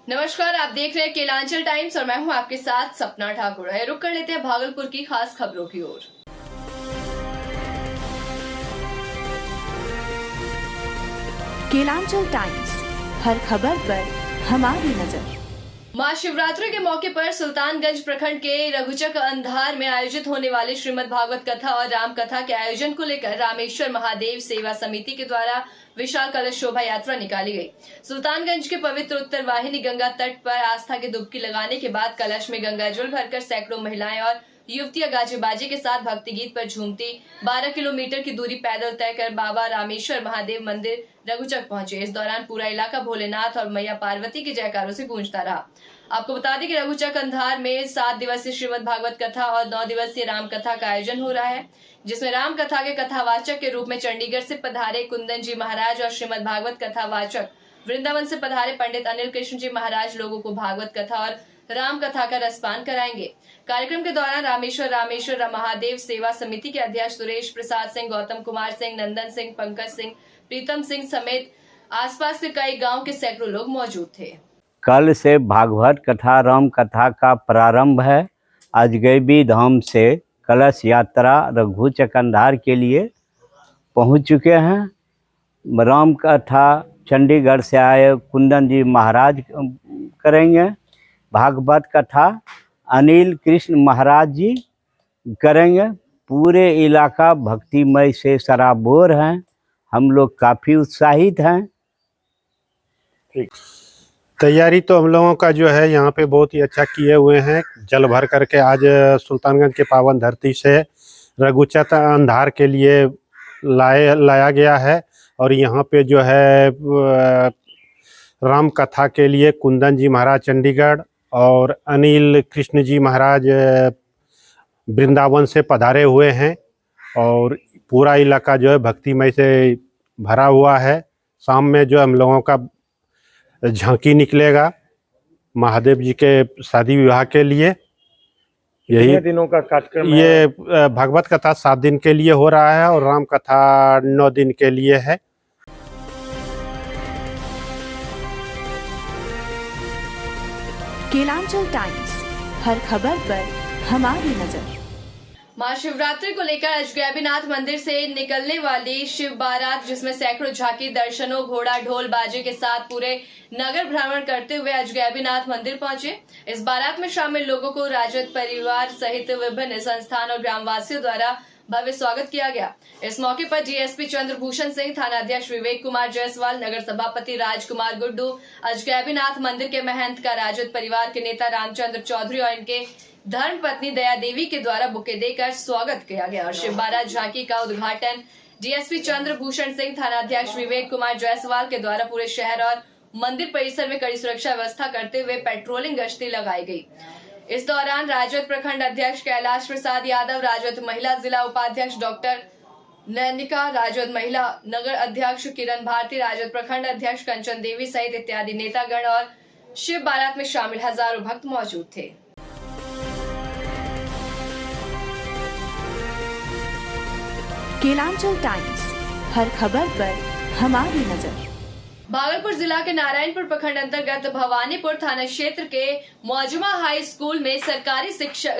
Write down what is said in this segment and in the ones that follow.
नमस्कार, आप देख रहे हैं केलांचल टाइम्स और मैं हूं आपके साथ सपना ठाकुर। रुक कर लेते हैं भागलपुर की खास खबरों की ओर। केलांचल टाइम्स, हर खबर पर हमारी नजर। महाशिवरात्रि के मौके पर सुल्तानगंज प्रखंड के रघुचक अंधार में आयोजित होने वाले श्रीमद् भागवत कथा और राम कथा के आयोजन को लेकर रामेश्वर महादेव सेवा समिति के द्वारा विशाल कलश शोभा यात्रा निकाली गई। सुल्तानगंज के पवित्र उत्तर वाहिनी गंगा तट पर आस्था की डुबकी लगाने के बाद कलश में गंगा जल भरकर सैकड़ों महिलाएं और युवतियां गाजे बाजे के साथ भक्ति गीत पर झूमती 12 किलोमीटर की दूरी पैदल तय कर बाबा रामेश्वर महादेव मंदिर रघुचक पहुंचे। इस दौरान पूरा इलाका भोलेनाथ और मैया पार्वती के जयकारों से गूंजता रहा। आपको बता दें कि रघुचक अंधार में 7 दिवसीय श्रीमद् भागवत कथा और 9 दिवसीय राम कथा का आयोजन हो रहा है, जिसमें राम कथा के कथावाचक के रूप में चंडीगढ़ से पधारे कुंदन जी महाराज और श्रीमद् भागवत कथावाचक वृंदावन से पधारे पंडित अनिल कृष्ण जी महाराज लोगों को भागवत कथा और राम कथा का रसपान कराएंगे। कार्यक्रम के दौरान रामेश्वर महादेव सेवा समिति के अध्यक्ष सुरेश प्रसाद सिंह, गौतम कुमार सिंह, नंदन सिंह, पंकज सिंह, प्रीतम सिंह समेत आसपास के कई गांव के सैकड़ों लोग मौजूद थे। कल से भागवत कथा राम कथा का प्रारंभ है। आज गैबी धाम से कलश यात्रा रघुचक अंधार के लिए पहुंच चुके हैं। राम कथा चंडीगढ़ से आए कुंदन जी महाराज करेंगे। भागवत कथा अनिल कृष्ण महाराज जी करेंगे। पूरे इलाका भक्तिमय से सराबोर हैं। हम लोग काफ़ी उत्साहित हैं। ठीक, तैयारी तो हम लोगों का जो है यहाँ पे बहुत ही अच्छा किए हुए हैं। जल भर करके आज सुल्तानगंज के पावन धरती से रघुचक अंधार के लिए लाया गया है। और यहाँ पे जो है राम कथा के लिए कुंदन जी महाराज चंडीगढ़ और अनिल कृष्ण जी महाराज वृंदावन से पधारे हुए हैं। और पूरा इलाका जो है भक्तिमय से भरा हुआ है। शाम में जो हम लोगों का झांकी निकलेगा महादेव जी के शादी विवाह के लिए। यही दिनों का कार्यक्रम ये भागवत कथा 7 दिन के लिए हो रहा है और राम कथा 9 दिन के लिए है। केलांचल टाइम्स, हर खबर पर हमारी नजर। महाशिवरात्रि को लेकर अजगैबीनाथ मंदिर से निकलने वाली शिव बारात, जिसमें सैकड़ों झांकी दर्शनों, घोड़ा ढोल बाजे के साथ पूरे नगर भ्रमण करते हुए अजगैबीनाथ मंदिर पहुंचे। इस बारात में शामिल लोगों को राजद परिवार सहित विभिन्न संस्थान और ग्रामवासियों द्वारा भव्य स्वागत किया गया। इस मौके पर डीएसपी चंद्रभूषण सिंह, थानाध्यक्ष विवेक कुमार जायसवाल, नगर सभापति राजकुमार गुड्डू, अजगैबीनाथ मंदिर के महंत का राजद परिवार के नेता रामचंद्र चौधरी और इनके धर्म पत्नी दया देवी के द्वारा बुके देकर स्वागत किया गया। और शिव बारात झांकी का उद्घाटन डीएसपी चंद्रभूषण सिंह, थानाध्यक्ष विवेक कुमार जायसवाल के द्वारा पूरे शहर और मंदिर परिसर में कड़ी सुरक्षा व्यवस्था करते हुए पेट्रोलिंग गश्ती लगाई गई। इस दौरान राजद प्रखंड अध्यक्ष कैलाश प्रसाद यादव, राजद महिला जिला उपाध्यक्ष डॉक्टर नैनिका, राजद महिला नगर अध्यक्ष किरण भारती, राजद प्रखंड अध्यक्ष कंचन देवी सहित इत्यादि नेतागण और शिव बारात में शामिल हजारों भक्त मौजूद थे। केलांचल टाइम्स, हर खबर पर हमारी नजर। भागलपुर जिला के नारायणपुर प्रखंड अंतर्गत भवानीपुर थाना क्षेत्र के मौजमा हाई स्कूल में सरकारी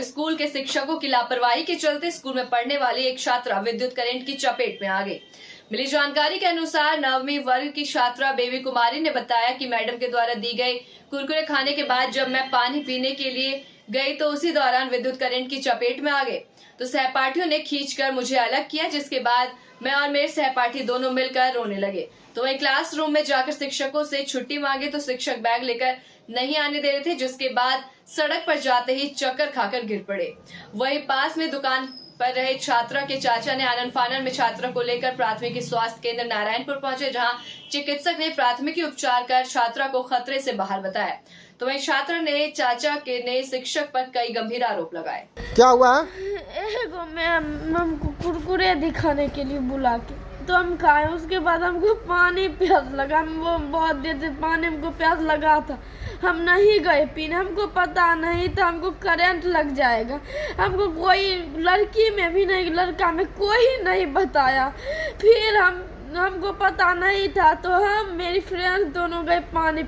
स्कूल के शिक्षकों की लापरवाही के चलते स्कूल में पढ़ने वाली एक छात्रा विद्युत करंट की चपेट में आ गई। मिली जानकारी के अनुसार 9वीं वर्ग की छात्रा बेबी कुमारी ने बताया कि मैडम के द्वारा दी गई कुरकुरे खाने के बाद जब मैं पानी पीने के लिए गई तो उसी दौरान विद्युत करंट की चपेट में आ गए। तो सहपाठियों ने खींचकर मुझे अलग किया, जिसके बाद मैं और मेरे सहपाठी दोनों मिलकर रोने लगे। तो वही क्लासरूम में जाकर शिक्षकों से छुट्टी मांगी तो शिक्षक बैग लेकर नहीं आने दे रहे थे, जिसके बाद सड़क पर जाते ही चक्कर खाकर गिर पड़े। वहीं पास में दुकान पर रहे छात्रा के चाचा ने आनन फानन में छात्रा को लेकर प्राथमिक स्वास्थ्य केंद्र नारायणपुर पहुंचे, जहां चिकित्सक ने प्राथमिक उपचार कर छात्रा को खतरे से बाहर बताया। तो वहीं छात्रा ने चाचा के ने शिक्षक पर कई गंभीर आरोप लगाए। क्या हुआ? मैम हमको कुरकुरे दिखाने के लिए बुला के तो हम खाए, उसके बाद हमको पानी प्यास लगा। वो बहुत देर से पानी हमको प्यास लगा था, हम नहीं गए पीने, हमको पता नहीं था हमको करंट लग जाएगा। हमको कोई लड़की में भी नहीं, लड़का में कोई नहीं बताया। फिर हमको पता नहीं था तो हम मेरी फ्रेंड दोनों गए पानी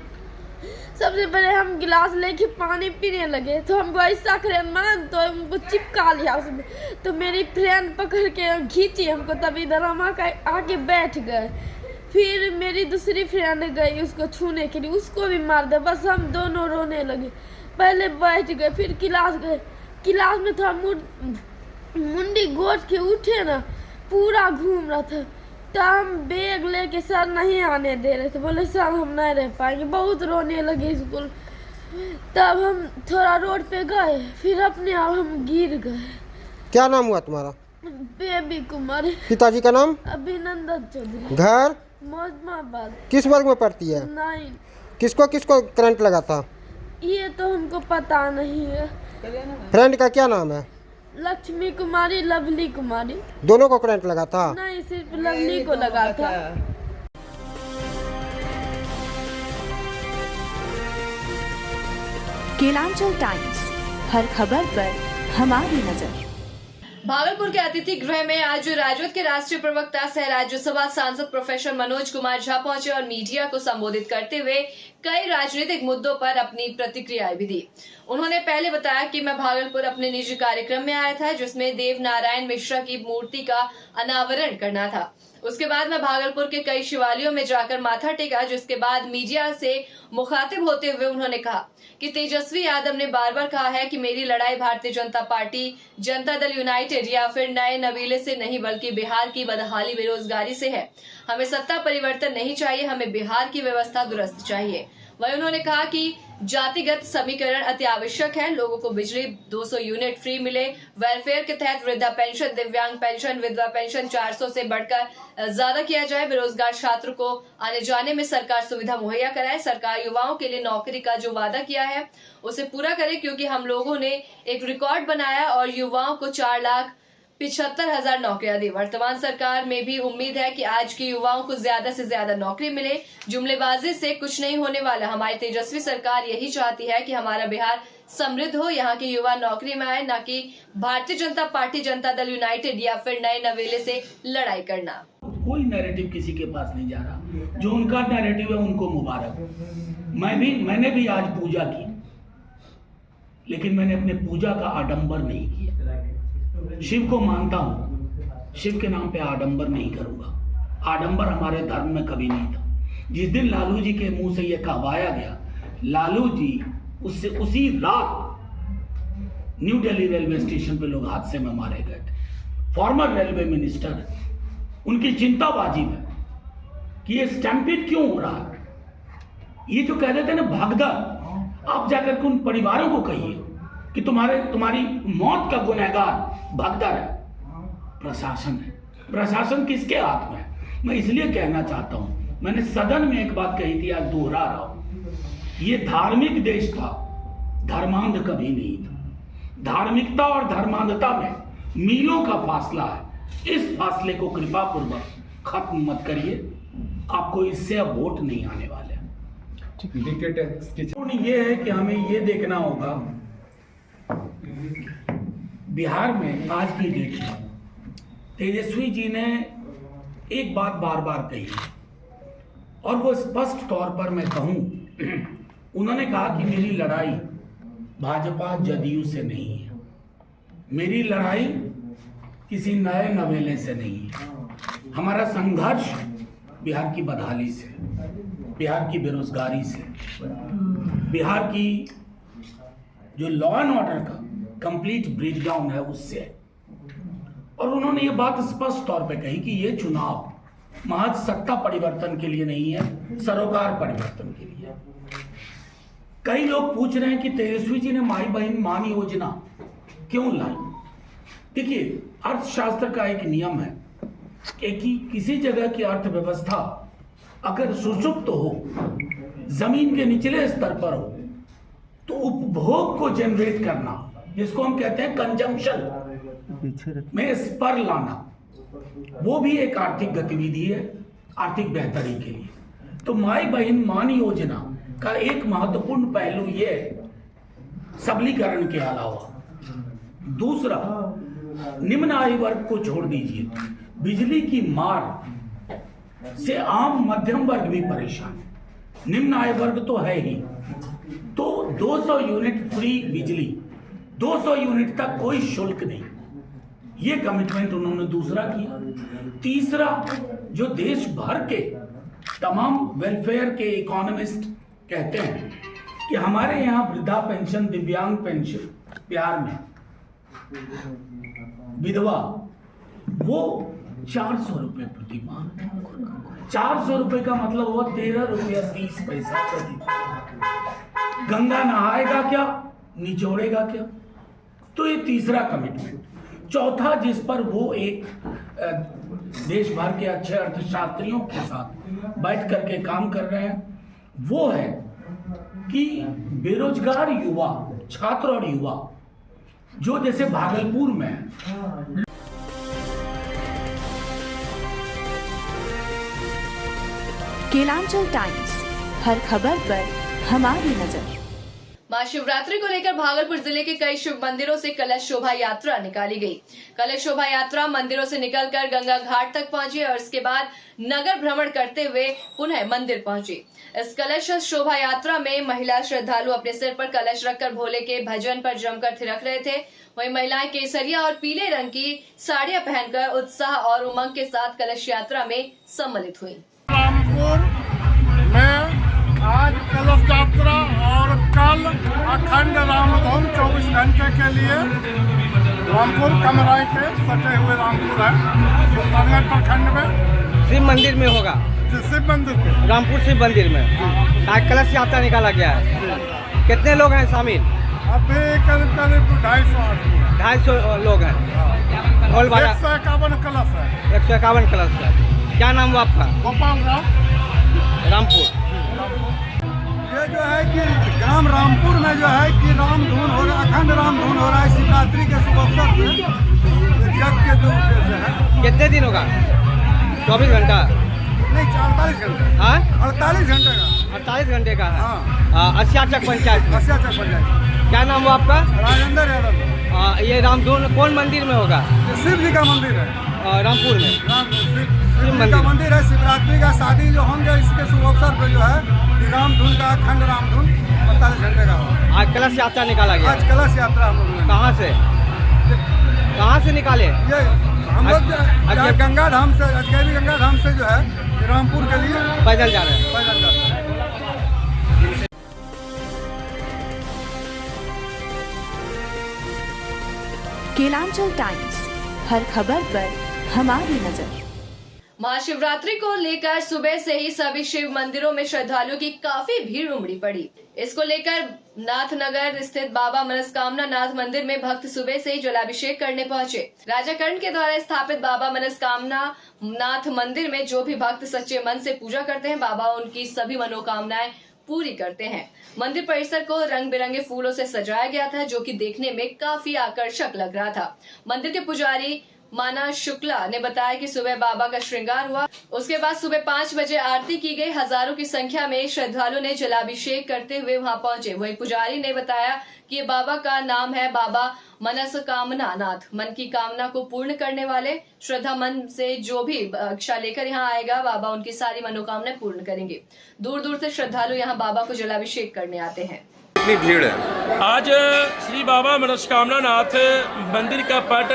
सबसे पहले हम गिलास लेके पानी पीने लगे तो हमको ऐसा करे मान तो हमको चिपका लिया उसमें। तो मेरी फ्रेंड पकड़ के खींची हमको, तब इधर हम आके बैठ गए। फिर मेरी दूसरी फ्रेंड गई उसको छूने के लिए, उसको भी मार दे। बस हम दोनों रोने लगे। पहले बैठ गए, फिर क्लास गए। क्लास में थोड़ा मुंडी गोद के उठे ना, पूरा घूम रहा था। तो हम बैग लेके सर नहीं आने दे रहे थे, बोले सर हम नहीं रह पाएंगे। बहुत रोने लगे स्कूल। तब हम थोड़ा रोड पे गए, फिर अपने आप हम गिर गए। क्या नाम हुआ तुम्हारा? बेबी कुमारी। पिताजी का नाम? अभिनंदन चौधरी। घर? मौजमाबाद। किस वर्ग में पढ़ती है? 9। किसको किसको करंट लगा था? ये तो हमको पता नहीं है। फ्रेंड का क्या नाम है? लक्ष्मी कुमारी, लवली कुमारी। दोनों को करंट लगा था? नहीं, सिर्फ लवली को लगा था। केलांचल टाइम्स, हर खबर पर हमारी नजर। भागलपुर के अतिथि गृह में आज राजद के राष्ट्रीय प्रवक्ता सह राज्यसभा सांसद प्रोफेसर मनोज कुमार झा पहुंचे और मीडिया को संबोधित करते हुए कई राजनीतिक मुद्दों पर अपनी प्रतिक्रियाएं भी दी। उन्होंने पहले बताया कि मैं भागलपुर अपने निजी कार्यक्रम में आया था, जिसमें देव नारायण मिश्रा की मूर्ति का अनावरण करना था। उसके बाद मैं भागलपुर के कई शिवालयों में जाकर माथा टेका, जिसके बाद मीडिया से मुखातिब होते हुए उन्होंने कहा कि तेजस्वी यादव ने बार बार कहा है कि मेरी लड़ाई भारतीय जनता पार्टी, जनता दल यूनाइटेड या फिर नए नवीले से नहीं, बल्कि बिहार की बदहाली बेरोजगारी से है। हमें सत्ता परिवर्तन नहीं चाहिए, हमें बिहार की व्यवस्था दुरुस्त चाहिए। वहीं उन्होंने कहा कि जातिगत समीकरण अति आवश्यक है। लोगों को बिजली 200 यूनिट फ्री मिले, वेलफेयर के तहत वृद्धा पेंशन, दिव्यांग पेंशन, विधवा पेंशन 400 से बढ़कर ज्यादा किया जाए। बेरोजगार छात्र को आने जाने में सरकार सुविधा मुहैया कराए। सरकार युवाओं के लिए नौकरी का जो वादा किया है उसे पूरा करे, क्योंकि हम लोगों ने एक रिकॉर्ड बनाया और युवाओं को 4,75,000 नौकरियां दी। वर्तमान सरकार में भी उम्मीद है कि आज के युवाओं को ज्यादा से ज्यादा नौकरी मिले। जुमलेबाजी से कुछ नहीं होने वाला। हमारी तेजस्वी सरकार यही चाहती है कि हमारा बिहार समृद्ध हो, यहाँ के युवा नौकरी में आए, न कि भारतीय जनता पार्टी, जनता दल यूनाइटेड या फिर नए नवेले से लड़ाई करना। कोई नैरेटिव किसी के पास नहीं जा रहा। जो उनका नैरेटिव है उनको मुबारक। मैंने भी आज पूजा की, लेकिन मैंने अपने पूजा का आडंबर नहीं किया। शिव को मानता हूं, शिव के नाम पे आडंबर नहीं करूंगा। आडंबर हमारे धर्म में कभी नहीं था। जिस दिन लालू जी के मुंह से यह कहवाया गया, लालू जी उससे उसी रात न्यू दिल्ली रेलवे स्टेशन पे लोग हादसे में मारे गए थे। फॉर्मर रेलवे मिनिस्टर है, उनकी चिंता वाजिब है कि ये स्टैम्पिड क्यों हो रहा है। ये जो कह देते हैं ना भगदड़, आप जाकर के उन परिवारों को कहिए कि तुम्हारी मौत का गुनहगार भगदड़ है, प्रशासन है। प्रशासन किसके हाथ में है? मैं इसलिए कहना चाहता हूं, मैंने सदन में एक बात कही थी, आज दोहरा रहा हूं। ये धार्मिक देश था, धर्मांध कभी नहीं था। धार्मिकता और धर्मांधता में मीलों का फासला है। इस फासले को कृपा पूर्वक खत्म मत करिए, आपको इससे अब वोट नहीं आने वाले। ये है कि हमें ये देखना होगा, बिहार में आज की डेट में तेजस्वी जी ने एक बात बार बार कही और वो स्पष्ट तौर पर मैं कहूं, उन्होंने कहा कि मेरी लड़ाई भाजपा जदयू से नहीं है, मेरी लड़ाई किसी नए नवेले से नहीं है। हमारा संघर्ष बिहार की बदहाली से, बिहार की बेरोजगारी से, बिहार की जो लॉ एंड ऑर्डर का कंप्लीट ब्रेकडाउन है उससे। और उन्होंने ये बात स्पष्ट तौर पे कही कि ये चुनाव महज सत्ता परिवर्तन के लिए नहीं है, सरोकार परिवर्तन के लिए। कई लोग पूछ रहे हैं कि तेजस्वी जी ने माई बहन मान योजना क्यों लाई। देखिए, अर्थशास्त्र का एक नियम है कि किसी जगह की अर्थव्यवस्था अगर सुषुप्त हो, जमीन के निचले स्तर पर हो, तो उपभोग को जनरेट करना, जिसको हम कहते हैं कंजम्पशन में स्पर लाना, वो भी एक आर्थिक गतिविधि है, आर्थिक बेहतरी के लिए। तो माई बहन मान योजना का एक महत्वपूर्ण पहलू ये है सबलीकरण के अलावा। दूसरा, निम्न आय वर्ग को छोड़ दीजिए, बिजली की मार से आम मध्यम वर्ग भी परेशान है। निम्न आय वर्ग तो है ही, 200 यूनिट फ्री बिजली, 200 यूनिट तक कोई शुल्क नहीं, ये कमिटमेंट उन्होंने दूसरा किया। तीसरा, जो देश भर के तमाम वेलफेयर के इकोनॉमिस्ट कहते हैं कि हमारे यहाँ वृद्धा पेंशन, दिव्यांग पेंशन बिहार में विधवा वो 400 रुपये प्रति माह। 400 रुपये का मतलब हुआ 13 रुपया 30 पैसा प्रति माह। गंगा नहाएगा क्या, निचोड़ेगा क्या? तो ये तीसरा कमिटमेंट। चौथा, जिस पर वो एक देश भर के अच्छे अर्थशास्त्रियों के साथ बैठ करके काम कर रहे हैं, वो है कि बेरोजगार युवा, छात्र और युवा जो जैसे भागलपुर में है, केलांचल टाइम्स, हर खबर पर हमारी नजर। महाशिवरात्रि को लेकर भागलपुर जिले के कई शिव मंदिरों से कलश शोभा यात्रा निकाली गई। कलश शोभा यात्रा मंदिरों से निकलकर गंगा घाट तक पहुंची और इसके बाद नगर भ्रमण करते हुए पुनः मंदिर पहुंची। इस कलश शोभा यात्रा में महिला श्रद्धालु अपने सिर पर कलश रखकर भोले के भजन पर जमकर थिरक रहे थे। वहीं महिलाएं केसरिया और पीले रंग की साड़ियां पहनकर उत्साह और उमंग के साथ कलश यात्रा में सम्मिलित हुई। रामपुर में आज कलश यात्रा और कल अखंड रामधुन 24 घंटे के लिए रामपुर कमराई के सटे हुए रामपुर है, सुल्तानगंज प्रखंड में शिव मंदिर में होगा। शिव मंदिर पे रामपुर शिव मंदिर में आज कलश यात्रा निकाला गया है। कितने लोग हैं शामिल? अभी करीब 250 आदमी है। 250 लोग हैं। 151 कलश है। 151 कलश है। क्या नाम हुआ आपका? गोपाल राम, रामपुर। ये जो है कि ग्राम रामपुर में जो है कि रामधुन हो रहा है, अखंड रामधुन हो रहा है शिवरात्रि के शुभ अवसर पे। यज्ञ के दो उद्देश्य है। कितने दिन होगा? 24 घंटा नहीं, 48 घंटे। हाँ, 48 घंटे का। 48 घंटे का है। हाँ, अस्याचक पंचायत में। अस्याचक पंचायत। क्या नाम हुआ आपका? राजेंद्र यादव। ये रामधुन कौन मंदिर में होगा? शिव जी का मंदिर है रामपुर में। शिव जी का मंदिर है। शिवरात्रि का शादी जो होंगे इसके शुभ अवसर पे जो है कि रामधुन का अखंड रामधुन 48 घंटे का होगा। आज कलश यात्रा निकाला गया। आज कलश यात्रा हम लोग कहाँ से निकाले? ये हम लोग गंगा धाम से, अजगैबी गंगा धाम से जो है रामपुर के लिए पैदल जा रहे हैं। पैदल जाते हैं। केलांचल टाइम्स, हर खबर पर हमारी नजर। महाशिवरात्रि को लेकर सुबह से ही सभी शिव मंदिरों में श्रद्धालुओं की काफी भीड़ उमड़ी पड़ी। इसको लेकर नाथनगर स्थित बाबा मनस्कामना नाथ मंदिर में भक्त सुबह से ही जलाभिषेक करने पहुंचे। राजा कर्ण के द्वारा स्थापित बाबा मनस्कामना नाथ मंदिर में जो भी भक्त सच्चे मन से पूजा करते हैं, बाबा उनकी सभी मनोकामनाएं पूरी करते हैं। मंदिर परिसर को रंग बिरंगे फूलों से सजाया गया था, जो कि देखने में काफी आकर्षक लग रहा था। मंदिर के पुजारी माना शुक्ला ने बताया कि सुबह बाबा का श्रृंगार हुआ, उसके बाद सुबह 5 बजे आरती की गई। हजारों की संख्या में श्रद्धालु ने जलाभिषेक करते हुए वहां पहुंचे। वहीं पुजारी ने बताया कि ये बाबा का नाम है बाबा मनस्कामना नाथ, मन की कामना को पूर्ण करने वाले। श्रद्धा मन से जो भी इच्छा लेकर यहाँ आएगा, बाबा उनकी सारी मनोकामनाएं पूर्ण करेंगे। दूर दूर से श्रद्धालु यहाँ बाबा को जलाभिषेक करने आते हैं। कितनी भीड़ है? आज श्री बाबा मनस्कामना नाथ मंदिर का पट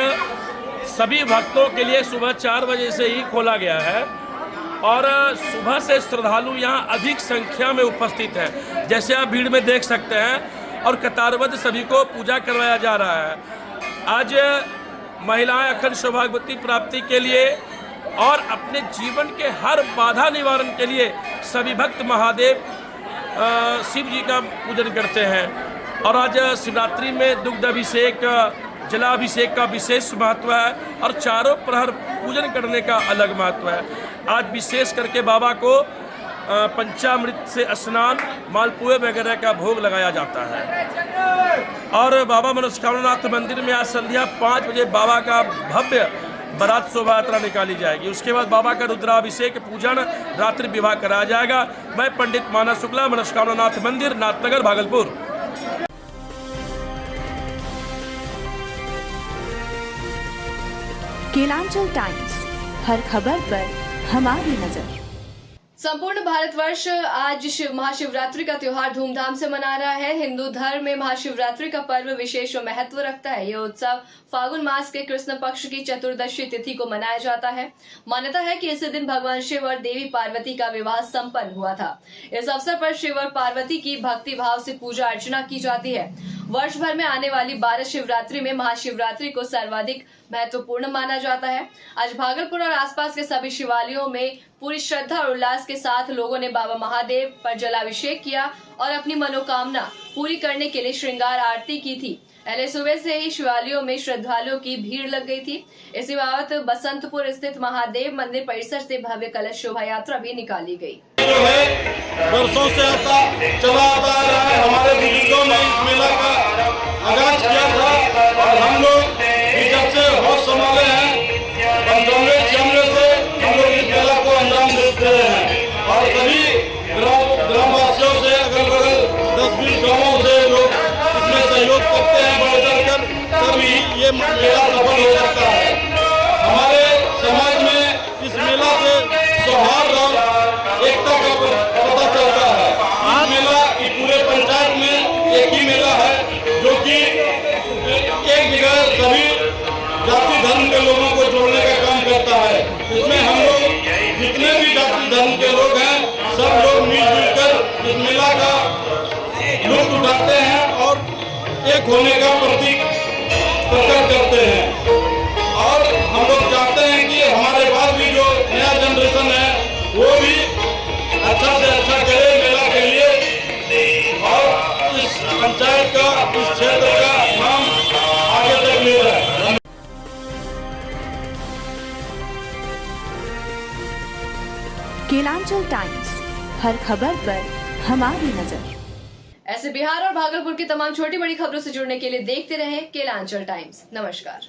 सभी भक्तों के लिए सुबह 4 बजे से ही खोला गया है और सुबह से श्रद्धालु यहाँ अधिक संख्या में उपस्थित हैं। जैसे आप भीड़ में देख सकते हैं और कतारबद्ध सभी को पूजा करवाया जा रहा है। आज महिलाएं अखंड सौभाग्यवती प्राप्ति के लिए और अपने जीवन के हर बाधा निवारण के लिए सभी भक्त महादेव शिव जी का पूजन करते हैं। और आज शिवरात्रि में दुग्ध अभिषेक, जलाभिषेक का विशेष महत्व है और चारों प्रहर पूजन करने का अलग महत्व है। आज विशेष करके बाबा को पंचामृत से स्नान, मालपुए वगैरह का भोग लगाया जाता है। और बाबा मनस्कामना नाथ मंदिर में आज संध्या 5 बजे बाबा का भव्य बारात शोभा यात्रा निकाली जाएगी। उसके बाद बाबा का रुद्राभिषेक, पूजन, रात्रि विवाह कराया जाएगा। मैं पंडित माना शुक्ला, मनस्कामना नाथ मंदिर, नाथनगर, भागलपुर। केलांचल टाइम्स, हर खबर पर हमारी नजर। संपूर्ण भारतवर्ष आज महाशिवरात्रि का त्योहार धूमधाम से मना रहा है। हिंदू धर्म में महाशिवरात्रि का पर्व विशेष महत्व रखता है। यह उत्सव फागुन मास के कृष्ण पक्ष की चतुर्दशी तिथि को मनाया जाता है। मान्यता है कि इसी दिन भगवान शिव और देवी पार्वती का विवाह संपन्न हुआ था। इस अवसर पर शिव और पार्वती की भक्ति भाव से पूजा अर्चना की जाती है। वर्ष भर में आने वाली 12 शिवरात्रि में महाशिवरात्रि को सर्वाधिक महत्वपूर्ण माना जाता है। आज भागलपुर और आसपास के सभी शिवालयों में पूरी श्रद्धा और उल्लास के साथ लोगों ने बाबा महादेव पर जलाभिषेक किया और अपनी मनोकामना पूरी करने के लिए श्रृंगार आरती की थी। पहले सुबह से ही शिवालयों में श्रद्धालुओं की भीड़ लग गई थी। इसी बाबत बसंतपुर स्थित महादेव मंदिर परिसर से भव्य कलश शोभा यात्रा भी निकाली गई। वर्षों से चला आ रहा है। हमारे बुजुर्गों ने इस मेला का आगाज किया था और हम लोग जब से होश संभाले हैं 95 से हम लोग इस मेला को अंजाम देते हैं और सभी ग्रामवासियों से अगल बगल 10-20 गाँवों से लोग इसमें सहयोग करते हैं बढ़ चढ़ कर, तभी ये मेला सफल हो जाता है। हमारे समाज में इस मेला से सौहार्द और एकता का पता चलता है। आज मेला की पूरे पंचायत में एक ही मेला है जो कि एक जगह सभी जाति धर्म के लोगों को जोड़ने का काम करता है। इसमें हम लोग जितने भी जाति धर्म के लोग हैं सब लोग मिलजुल कर इस मेला का लुत्फ उठाते हैं और एक होने का प्रतीक प्रकट करते हैं। और हम लोग चाहते हैं कि हमारे बाद भी जो नया जनरेशन है वो भी अच्छा से अच्छा करे मेला के लिए और इस पंचायत का इस क्षेत्र का नाम आगे तक ले जाए। केलांचल टाइम्स, हर खबर पर हमारी नजर। ऐसे बिहार और भागलपुर की तमाम छोटी बड़ी खबरों से जुड़ने के लिए देखते रहें केलांचल टाइम्स। नमस्कार।